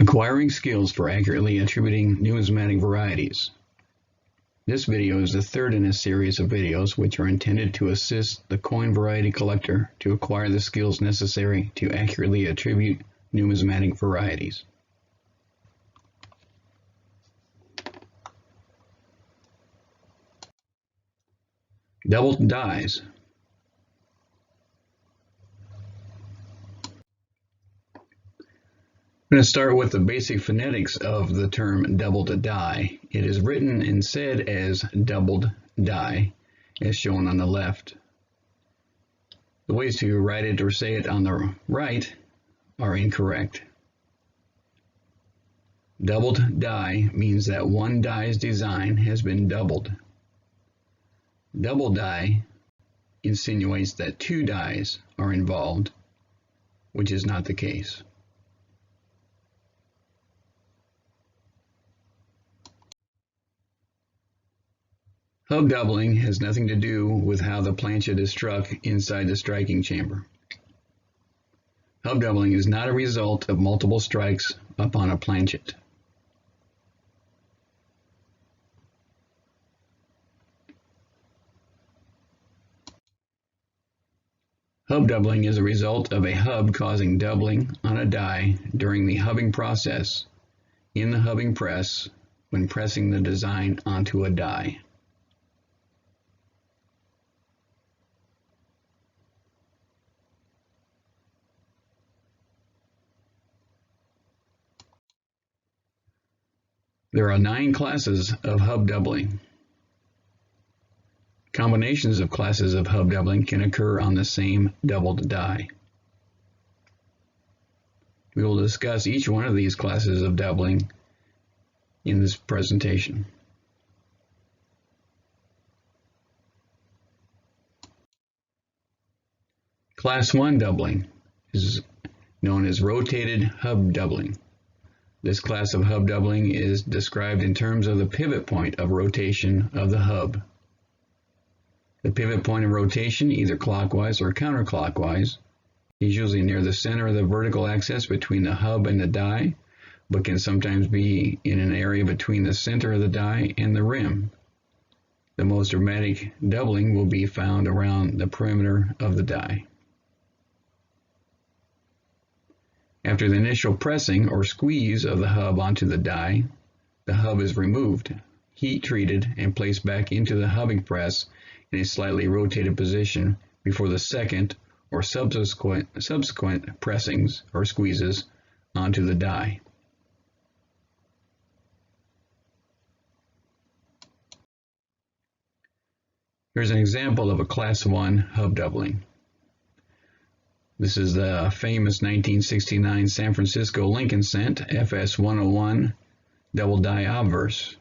Acquiring skills for accurately attributing numismatic varieties. This video is the third in a series of videos which are intended to assist the coin variety collector to acquire the skills necessary to accurately attribute numismatic varieties. Doubled dies. I'm going to start with the basic phonetics of the term doubled die. It is written and said as doubled die, as shown on the left. The ways to write it or say it on the right are incorrect. Doubled die means that one die's design has been doubled. Double die insinuates that two dies are involved, which is not the case. Hub doubling has nothing to do with how the planchet is struck inside the striking chamber. Hub doubling is not a result of multiple strikes upon a planchet. Hub doubling is a result of a hub causing doubling on a die during the hubbing process in the hubbing press when pressing the design onto a die. There are 9 classes of hub doubling. Combinations of classes of hub doubling can occur on the same doubled die. We will discuss each one of these classes of doubling in this presentation. Class 1 doubling is known as rotated hub doubling. This class of hub doubling is described in terms of the pivot point of rotation of the hub. The pivot point of rotation, either clockwise or counterclockwise, is usually near the center of the vertical axis between the hub and the die, but can sometimes be in an area between the center of the die and the rim. The most dramatic doubling will be found around the perimeter of the die. After the initial pressing or squeeze of the hub onto the die, the hub is removed, heat treated, and placed back into the hubbing press in a slightly rotated position before the second or subsequent pressings or squeezes onto the die. Here's an example of a Class 1 hub doubling. This is the famous 1969 San Francisco Lincoln cent FS 101 double die obverse.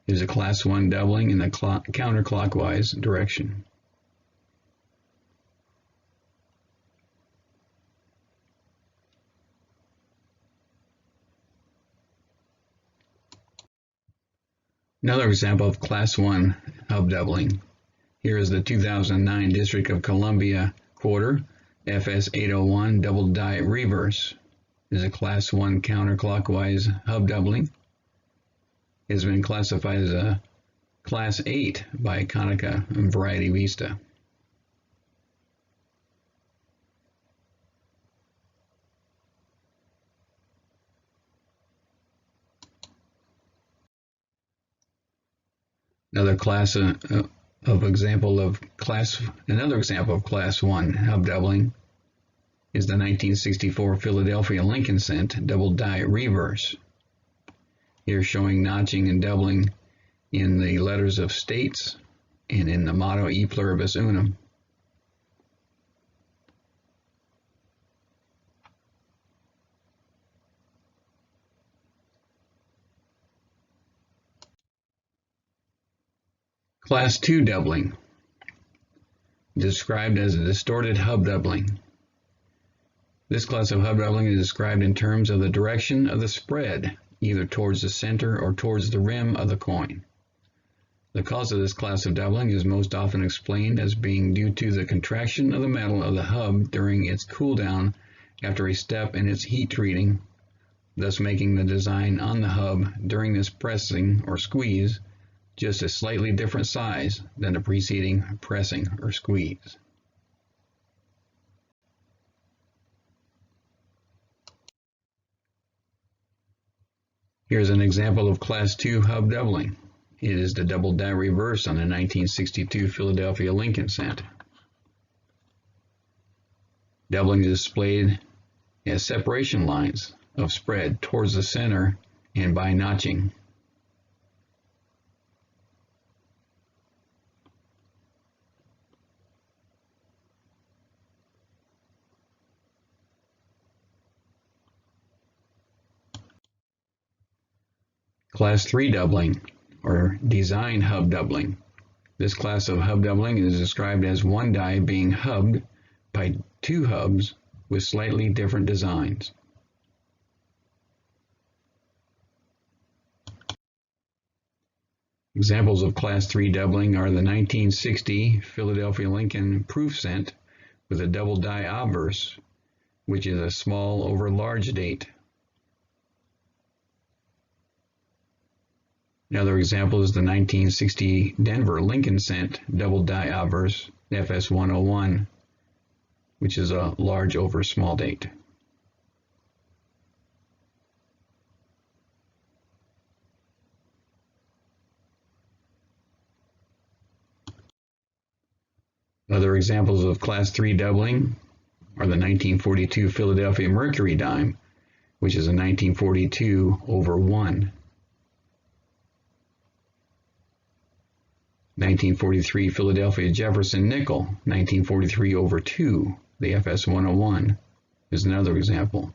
It is a Class 1 doubling in the counterclockwise direction. Another example of Class 1 hub doubling. Here is the 2009 District of Columbia quarter FS 801 double die reverse. It is a Class 1 counterclockwise hub doubling. It has been classified as a Class 8 by Konica and Variety Vista. Another example of Class 1 hub doubling is the 1964 Philadelphia Lincoln cent double die reverse. Here showing notching and doubling in the letters of states and in the motto E pluribus unum. Class 2 doubling, described as a distorted hub doubling. This class of hub doubling is described in terms of the direction of the spread, either towards the center or towards the rim of the coin. The cause of this class of doubling is most often explained as being due to the contraction of the metal of the hub during its cool down after a step in its heat treating, thus making the design on the hub during this pressing or squeeze just a slightly different size than the preceding pressing or squeeze. Here's an example of Class II hub doubling. It is the double die reverse on the 1962 Philadelphia Lincoln cent. Doubling is displayed as separation lines of spread towards the center and by notching. Class 3 doubling, or design hub doubling. This class of hub doubling is described as one die being hubbed by two hubs with slightly different designs. Examples of Class 3 doubling are the 1960 Philadelphia Lincoln proof cent with a double die obverse, which is a small over large date. Another example is the 1960 Denver Lincoln cent double die obverse FS 101, which is a large over small date. Other examples of Class 3 doubling are the 1942 Philadelphia Mercury dime, which is a 1942 over 1. 1943 Philadelphia Jefferson nickel, 1943 over 2, the FS 101, is another example.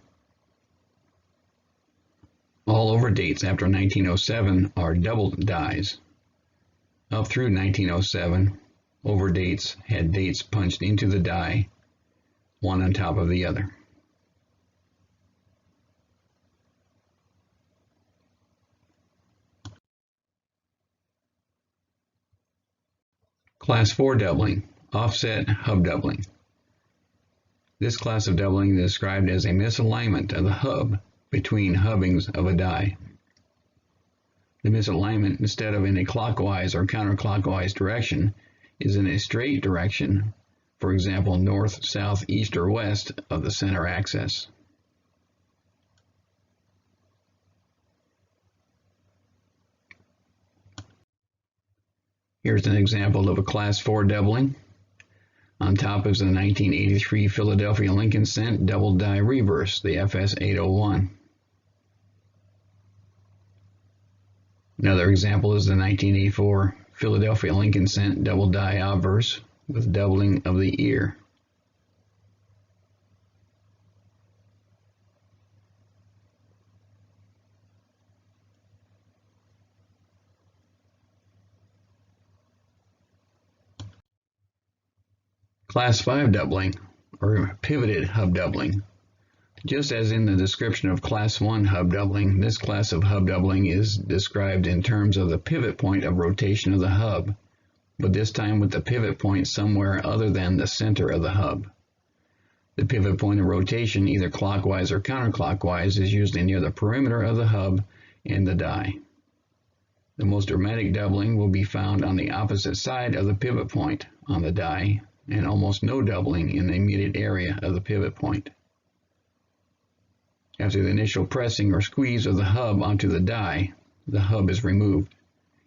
All over dates after 1907 are double dies. Up through 1907, over dates had dates punched into the die, one on top of the other. Class 4 doubling, offset hub doubling. This class of doubling is described as a misalignment of the hub between hubbings of a die. The misalignment, instead of in a clockwise or counterclockwise direction, is in a straight direction, for example, north, south, east, or west of the center axis. Here's an example of a Class 4 doubling. On top is the 1983 Philadelphia Lincoln cent double die reverse, the FS 801. Another example is the 1984 Philadelphia Lincoln cent double die obverse with doubling of the ear. Class 5 doubling, or pivoted hub doubling. Just as in the description of Class 1 hub doubling, this class of hub doubling is described in terms of the pivot point of rotation of the hub, but this time with the pivot point somewhere other than the center of the hub. The pivot point of rotation, either clockwise or counterclockwise, is usually near the perimeter of the hub and the die. The most dramatic doubling will be found on the opposite side of the pivot point on the die, and almost no doubling in the immediate area of the pivot point. After the initial pressing or squeeze of the hub onto the die, the hub is removed,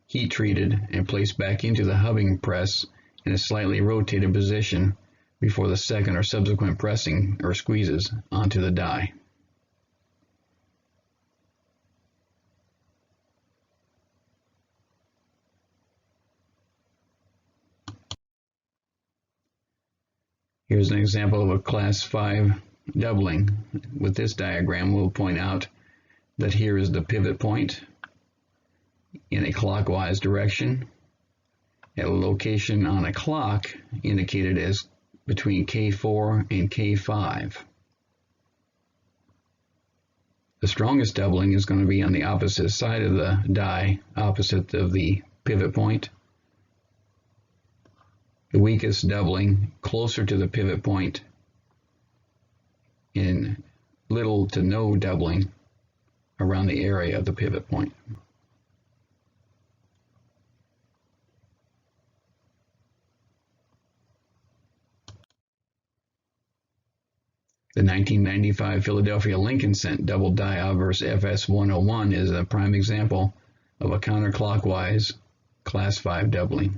heat treated, and placed back into the hubbing press in a slightly rotated position before the second or subsequent pressing or squeezes onto the die. Here's an example of a Class 5 doubling. With this diagram, we'll point out that here is the pivot point in a clockwise direction at a location on a clock indicated as between K4 and K5. The strongest doubling is going to be on the opposite side of the die, opposite of the pivot point. The weakest doubling closer to the pivot point, in little to no doubling around the area of the pivot point. The 1995 Philadelphia Lincoln Cent double die obverse FS101 is a prime example of a counterclockwise Class 5 doubling.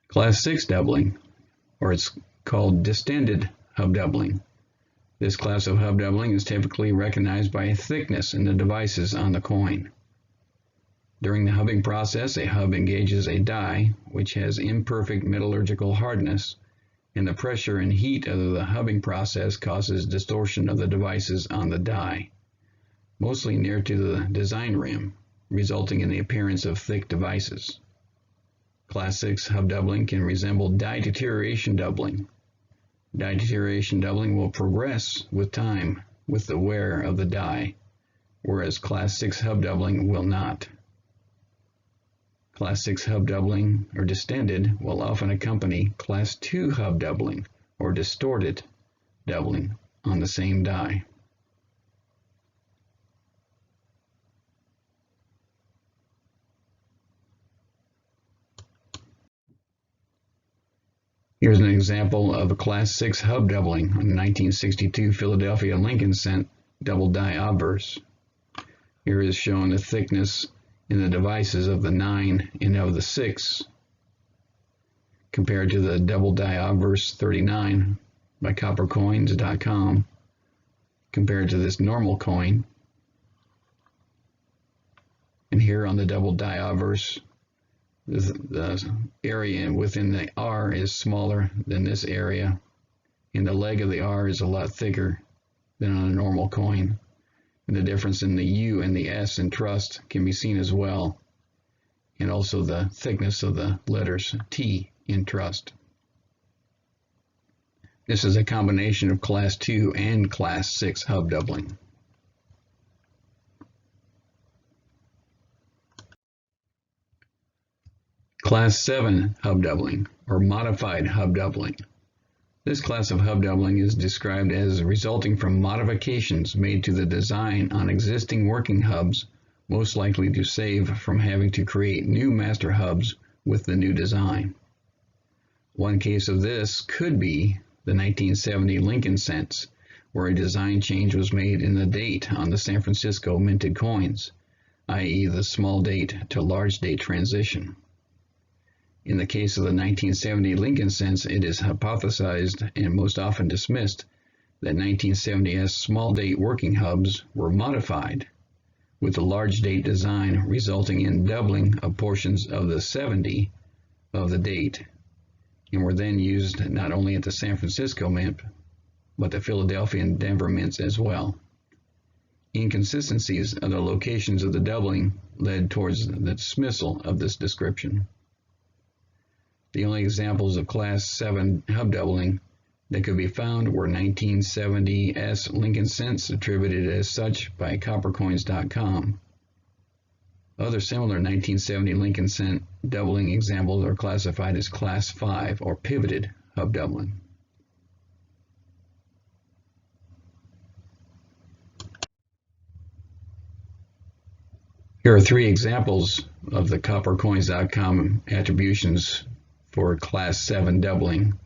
Class 6 doubling, or it's called distended hub doubling. This class of hub doubling is typically recognized by thickness in the devices on the coin. During the hubbing process, a hub engages a die which has imperfect metallurgical hardness, and the pressure and heat of the hubbing process causes distortion of the devices on the die, mostly near to the design rim, resulting in the appearance of thick devices. Class 6 hub doubling can resemble die deterioration doubling. Die deterioration doubling will progress with time with the wear of the die, whereas Class 6 hub doubling will not. Class 6 hub doubling, or distended, will often accompany Class 2 hub doubling, or distorted doubling, on the same die. Here's an example of a Class 6 hub doubling on the 1962 Philadelphia Lincoln Cent double die obverse. Here is shown the thickness in the devices of the 9 and of the 6 compared to the double die obverse 39 by coppercoins.com compared to this normal coin. And here on the double die obverse, the area within the R is smaller than this area, and the leg of the R is a lot thicker than on a normal coin. And the difference in the U and the S in trust can be seen as well, and also the thickness of the letters T in trust. This is a combination of Class 2 and Class 6 hub doubling. Class 7 hub doubling, or modified hub doubling. This class of hub doubling is described as resulting from modifications made to the design on existing working hubs, most likely to save from having to create new master hubs with the new design. One case of this could be the 1970 Lincoln Cents, where a design change was made in the date on the San Francisco minted coins, i.e. the small date to large date transition. In the case of the 1970 Lincoln Cents, it is hypothesized and most often dismissed that 1970s small date working hubs were modified with the large date design, resulting in doubling of portions of the 70 of the date, and were then used not only at the San Francisco Mint, but the Philadelphia and Denver mints as well. Inconsistencies of the locations of the doubling led towards the dismissal of this description. The only examples of Class 7 hub doubling that could be found were 1970s Lincoln Cents attributed as such by coppercoins.com. Other similar 1970 Lincoln Cent doubling examples are classified as Class 5 or pivoted hub doubling. Here are 3 examples of the coppercoins.com attributions for Class 7 doubling.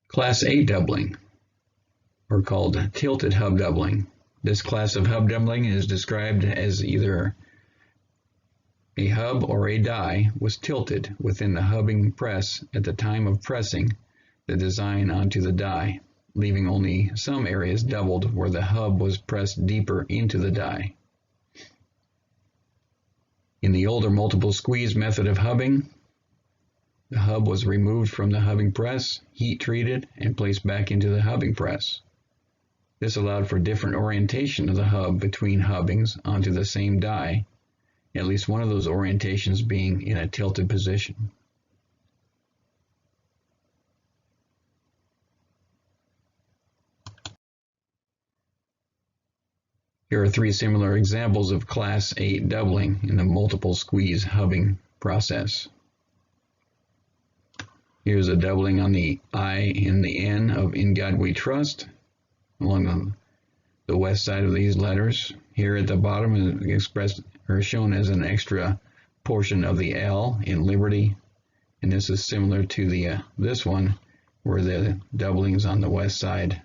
Class 8 doubling, or called tilted hub doubling. This class of hub doubling is described as either a hub or a die was tilted within the hubbing press at the time of pressing the design onto the die, leaving only some areas doubled where the hub was pressed deeper into the die. In the older multiple squeeze method of hubbing, the hub was removed from the hubbing press, heat treated, and placed back into the hubbing press. This allowed for different orientation of the hub between hubbings onto the same die, at least one of those orientations being in a tilted position. Here are three similar examples of Class 8 doubling in the multiple squeeze hubbing process. Here's a doubling on the I and the N of In God We Trust along the west side of these letters. Here at the bottom is expressed or shown as an extra portion of the L in Liberty, and this is similar to the this one where the doublings on the west side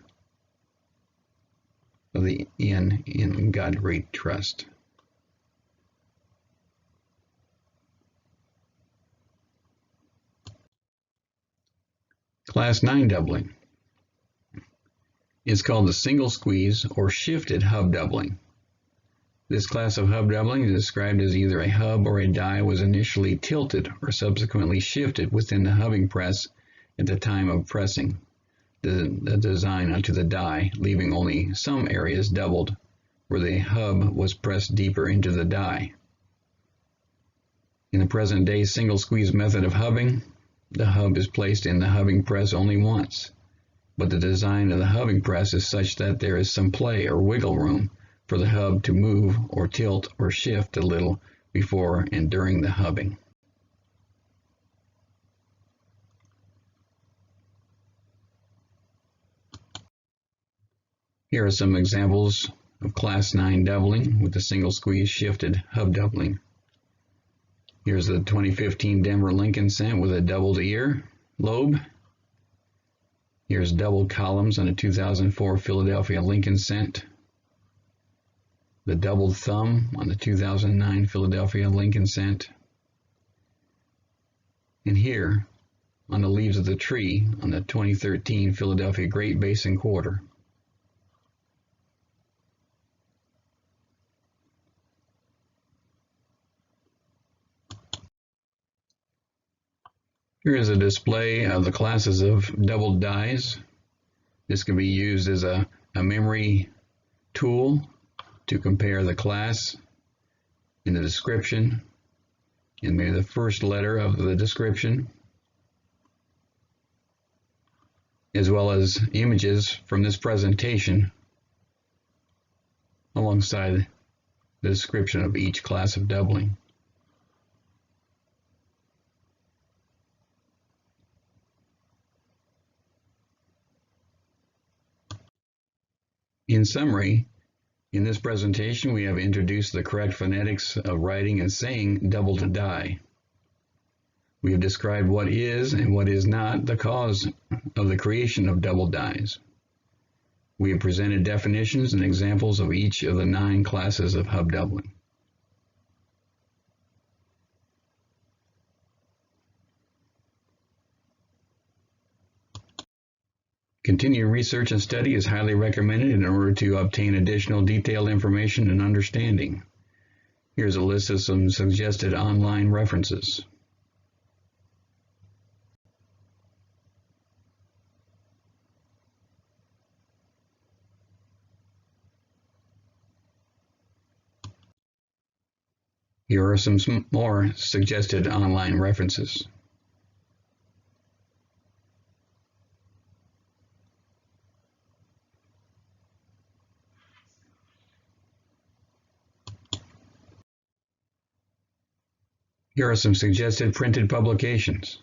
of the in God We Trust. Class 9 doubling is called the single squeeze or shifted hub doubling. This class of hub doubling is described as either a hub or a die was initially tilted or subsequently shifted within the hubbing press at the time of pressing the design onto the die, leaving only some areas doubled where the hub was pressed deeper into the die. In the present day single squeeze method of hubbing, the hub is placed in the hubbing press only once, but the design of the hubbing press is such that there is some play or wiggle room for the hub to move or tilt or shift a little before and during the hubbing. Here are some examples of Class 9 doubling with the single squeeze shifted hub doubling. Here's the 2015 Denver Lincoln cent with a doubled ear lobe. Here's double columns on a 2004 Philadelphia Lincoln cent. The doubled thumb on the 2009 Philadelphia Lincoln cent. And here on the leaves of the tree on the 2013 Philadelphia Great Basin quarter. Here is a display of the classes of doubled dies. This can be used as a memory tool to compare the class in the description and maybe the first letter of the description, as well as images from this presentation alongside the description of each class of doubling. In summary, in this presentation we have introduced the correct phonetics of writing and saying doubled die. We have described what is and what is not the cause of the creation of doubled dies. We have presented definitions and examples of each of the 9 classes of hub doubling. Continued research and study is highly recommended in order to obtain additional detailed information and understanding. Here's a list of some suggested online references. Here are some more suggested online references. Here are some suggested printed publications.